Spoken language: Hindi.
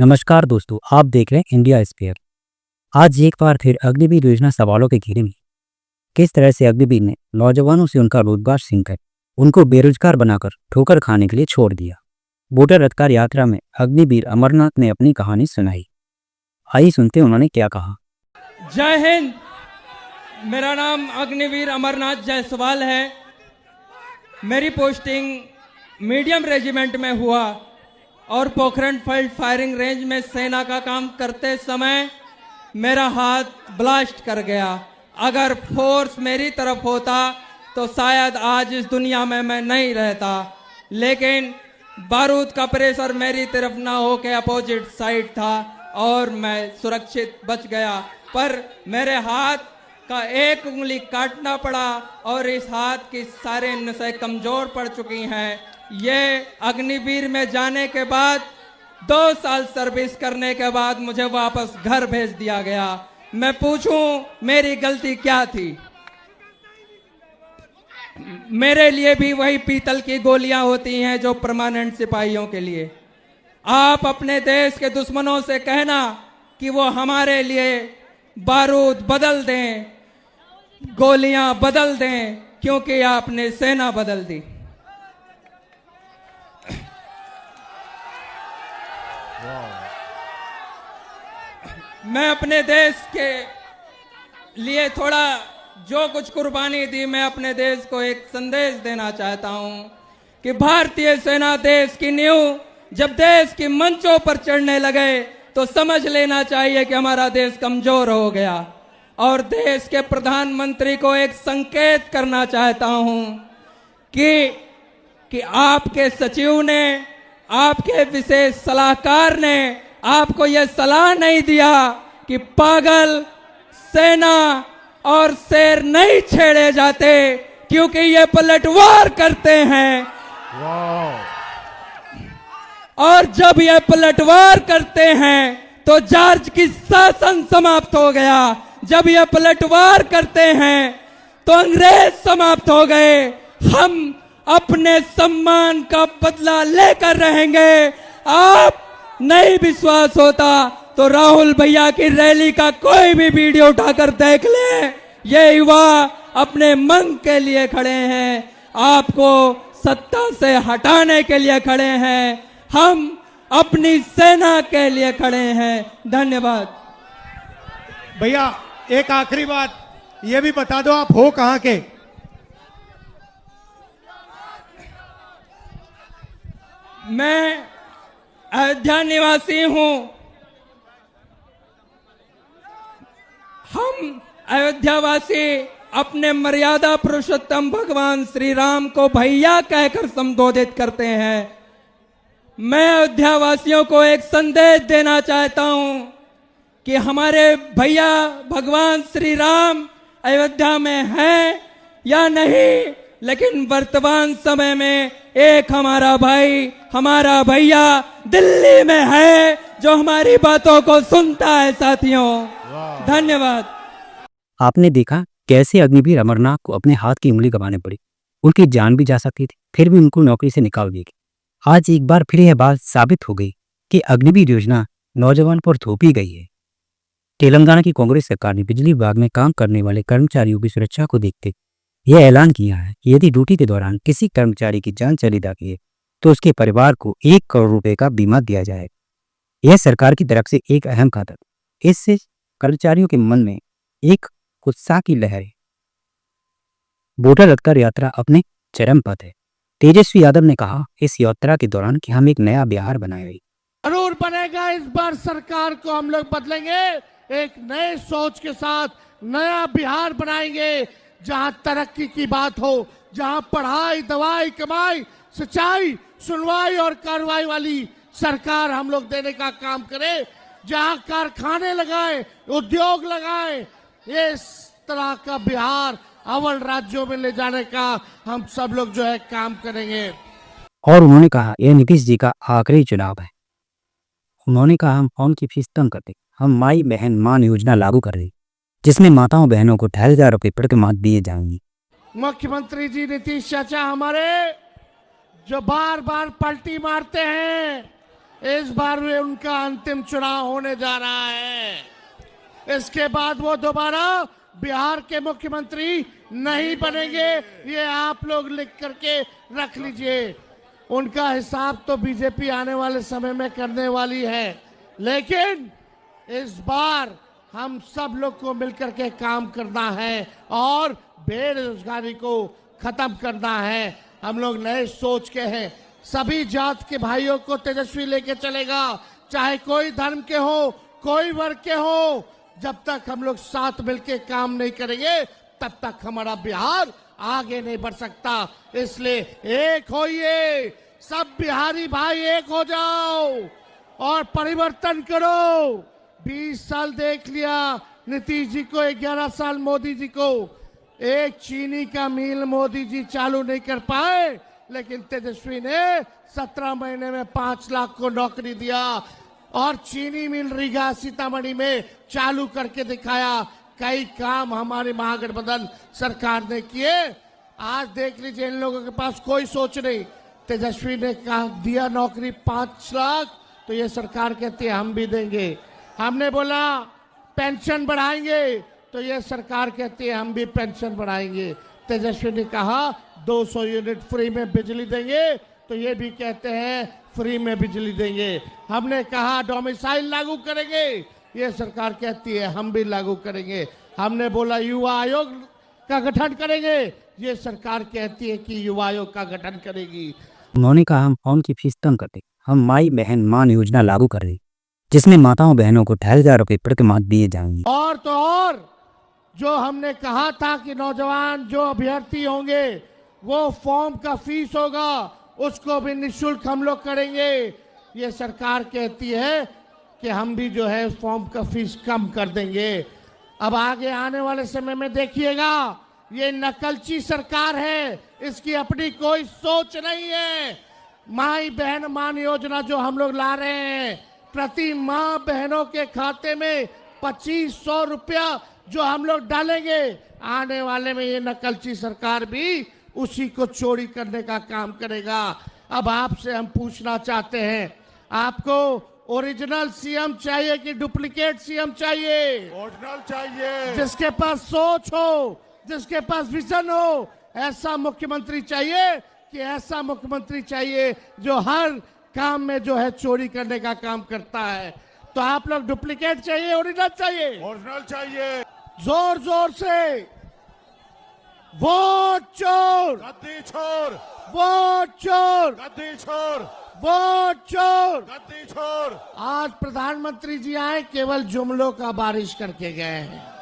नमस्कार दोस्तों, आप देख रहे हैं इंडिया स्पेयर। आज एक बार फिर अग्निवीर योजना सवालों के घेरे में। किस तरह से अग्निवीर ने नौजवानों से उनका रोजगार छीन कर उनको बेरोजगार बनाकर ठोकर खाने के लिए छोड़ दिया। वोटर अधिकार यात्रा में अग्निवीर अमरनाथ ने अपनी कहानी सुनाई। आइए सुनते हैं उन्होंने क्या कहा। जय हिंद। मेरा नाम अग्निवीर अमरनाथ जायसवाल है। मेरी पोस्टिंग मीडियम रेजिमेंट में हुआ और पोखरण फील्ड फायरिंग रेंज में सेना का काम करते समय मेरा हाथ ब्लास्ट कर गया। अगर फोर्स मेरी तरफ होता तो शायद आज इस दुनिया में मैं नहीं रहता, लेकिन बारूद का प्रेशर मेरी तरफ ना हो के अपोजिट साइड था और मैं सुरक्षित बच गया। पर मेरे हाथ का एक उंगली काटना पड़ा और इस हाथ की सारे नसें कमजोर पड़ चुकी हैं। ये अग्निवीर में जाने के बाद 2 साल सर्विस करने के बाद मुझे वापस घर भेज दिया गया। मैं पूछूं मेरी गलती क्या थी? मेरे लिए भी वही पीतल की गोलियां होती हैं जो परमानेंट सिपाहियों के लिए। आप अपने देश के दुश्मनों से कहना कि वो हमारे लिए बारूद बदल दें, गोलियां बदल दें, क्योंकि आपने सेना बदल दी। मैं अपने देश के लिए थोड़ा जो कुछ कुर्बानी दी, मैं अपने देश को एक संदेश देना चाहता हूं कि भारतीय सेना देश की नींव जब देश की मंचों पर चढ़ने लगे तो समझ लेना चाहिए कि हमारा देश कमजोर हो गया। और देश के प्रधानमंत्री को एक संकेत करना चाहता हूं कि आपके सचिव ने, आपके विशेष सलाहकार ने आपको यह सलाह नहीं दिया कि पागल, सेना और शेर नहीं छेड़े जाते, क्योंकि ये पलटवार करते हैं। और जब ये पलटवार करते हैं तो जॉर्ज की शासन समाप्त हो गया। जब ये पलटवार करते हैं तो अंग्रेज समाप्त हो गए। हम अपने सम्मान का बदला लेकर रहेंगे। आप नहीं विश्वास होता तो राहुल भैया की रैली का कोई भी वीडियो उठाकर देख ले। ये युवा अपने मन के लिए खड़े हैं, आपको सत्ता से हटाने के लिए खड़े हैं। हम अपनी सेना के लिए खड़े हैं। धन्यवाद। भैया एक आखिरी बात ये भी बता दो, आप हो कहां के? मैं अयोध्या निवासी हूं। हम अयोध्यावासी अपने मर्यादा पुरुषोत्तम भगवान श्री राम को भैया कहकर संबोधित करते हैं। मैं अयोध्यावासियों को एक संदेश देना चाहता हूं कि हमारे भैया भगवान श्री राम अयोध्या में हैं या नहीं, लेकिन वर्तमान समय में एक हमारा भाई, हमारा भैया दिल्ली में है जो हमारी बातों को सुनता है। साथियों, धन्यवाद। आपने देखा कैसे अग्निवीर अमरनाथ को अपने हाथ की उंगली गंवाने पड़ी। उनकी जान भी जा सकती थी, फिर भी उनको नौकरी से निकाल दी गई। आज एक बार फिर यह बात साबित हो गई कि अग्निवीर योजना नौजवान पर थोपी गई है। तेलंगाना की कांग्रेस सरकार ने बिजली विभाग में काम करने वाले कर्मचारियों की सुरक्षा को देखते यह ऐलान किया है कि यदि ड्यूटी के दौरान किसी कर्मचारी की जान चली जाती है तो उसके परिवार को 1 करोड़ रुपए का बीमा दिया जाएगा। यह सरकार की तरफ से एक अहम कदम। इससे कर्मचारियों के मन में एक उत्साह की लहर है। वोटर अधिकार यात्रा अपने चरम पर है। तेजस्वी यादव ने कहा इस यात्रा के दौरान कि हम एक नया बिहार बनाएंगे। जरूर बनेगा। इस बार सरकार को हम लोग बदलेंगे, एक नए सोच के साथ नया बिहार बनाएंगे, जहां तरक्की की बात हो, जहां पढ़ाई, दवाई, कमाई, सच्चाई, सुनवाई और कार्रवाई वाली सरकार हम लोग देने का काम करें, जहां कारखाने लगाएं, उद्योग लगाएं। इस तरह का बिहार अव्वल राज्यों में ले जाने का हम सब लोग जो है काम करेंगे। और उन्होंने कहा यह नीतीश जी का आखिरी चुनाव है। उन्होंने कहा हम फॉर्म की फीस कम कर दें, हम माई बहन मान योजना लागू कर दें, जिसमें माताओं बहनों को 28,000 रुपये प्रति माह दिए जाएंगे। मुख्यमंत्री जी नीतीश चाचा हमारे जो बार बार पलटी मारते हैं, इस बार भी उनका अंतिम चुनाव होने जा रहा है। इसके बाद वो दोबारा बिहार के मुख्यमंत्री नहीं बनेंगे, ये आप लोग लिख करके रख लीजिए। उनका हिसाब तो बीजेपी आने वाले समय में करने वाली है, लेकिन इस बार हम सब लोग को मिलकर के काम करना है और बेरोजगारी को खत्म करना है। हम लोग नए सोच के हैं। सभी जात के भाइयों को तेजस्वी लेके चलेगा, चाहे कोई धर्म के हो, कोई वर्ग के हो। जब तक हम लोग साथ मिलके काम नहीं करेंगे, तब तक हमारा बिहार आगे नहीं बढ़ सकता। इसलिए एक होइए, सब बिहारी भाई एक हो जाओ और परिवर्तन करो। 20 साल देख लिया नीतीश जी को, 11 साल मोदी जी को। एक चीनी का मिल मोदी जी चालू नहीं कर पाए, लेकिन तेजस्वी ने 17 महीने में 5 लाख को नौकरी दिया और चीनी मिल रीगा सीतामढ़ी में चालू करके दिखाया। कई काम हमारी महागठबंधन सरकार ने किए। आज देख लीजिए, इन लोगों के पास कोई सोच नहीं। तेजस्वी ने कहा दिया नौकरी 5 लाख, तो ये सरकार कहती है हम भी देंगे। हमने बोला पेंशन बढ़ाएंगे, तो ये सरकार कहती है हम भी पेंशन बढ़ाएंगे। तेजस्वी ने कहा 200 यूनिट फ्री में बिजली देंगे, तो ये भी कहते हैं फ्री में बिजली देंगे। हमने कहा डोमिसाइल लागू करेंगे, ये सरकार कहती है हम भी लागू करेंगे। हमने बोला युवा आयोग का गठन करेंगे, ये सरकार कहती है कि युवा आयोग का गठन करेगी। उन्होंने कहा हम फॉर्म की फीस कम कर दें, हम माई बहन मान योजना लागू कर दें, जिसमें माताओं बहनों को 2,500 रुपये प्रति माह दिए जाएंगे। और तो और जो हमने कहा था कि नौजवान जो अभ्यर्थी होंगे वो फॉर्म का फीस होगा, उसको भी निःशुल्क हम लोग करेंगे। ये सरकार कहती है कि हम भी जो है फॉर्म का फीस कम कर देंगे। अब आगे आने वाले समय में देखिएगा, ये नकलची सरकार है, इसकी अपनी कोई सोच नहीं है। माई बहन मान योजना जो हम लोग ला रहे हैं, प्रति माह बहनों के खाते में 2500 रुपया जो हम लोग डालेंगे, आने वाले में ये नकलची सरकार भी उसी को चोरी करने का काम करेगा। अब आपसे हम पूछना चाहते हैं, आपको ओरिजिनल सीएम चाहिए कि डुप्लीकेट सीएम चाहिए? ओरिजिनल चाहिए। जिसके पास सोच हो, जिसके पास विजन हो, ऐसा मुख्यमंत्री चाहिए कि ऐसा मुख्यमंत्री चाहिए जो हर काम में जो है चोरी करने का काम करता है? तो आप लोग डुप्लीकेट चाहिए, ओरिजिनल चाहिए? ओरिजिनल चाहिए। जोर जोर से वोट चोर, गद्दी छोड़, वोट चोर, गद्दी छोड़, वोट चोर। गद्दी छोड़। आज प्रधानमंत्री जी आए, केवल जुमलों का बारिश करके गए हैं।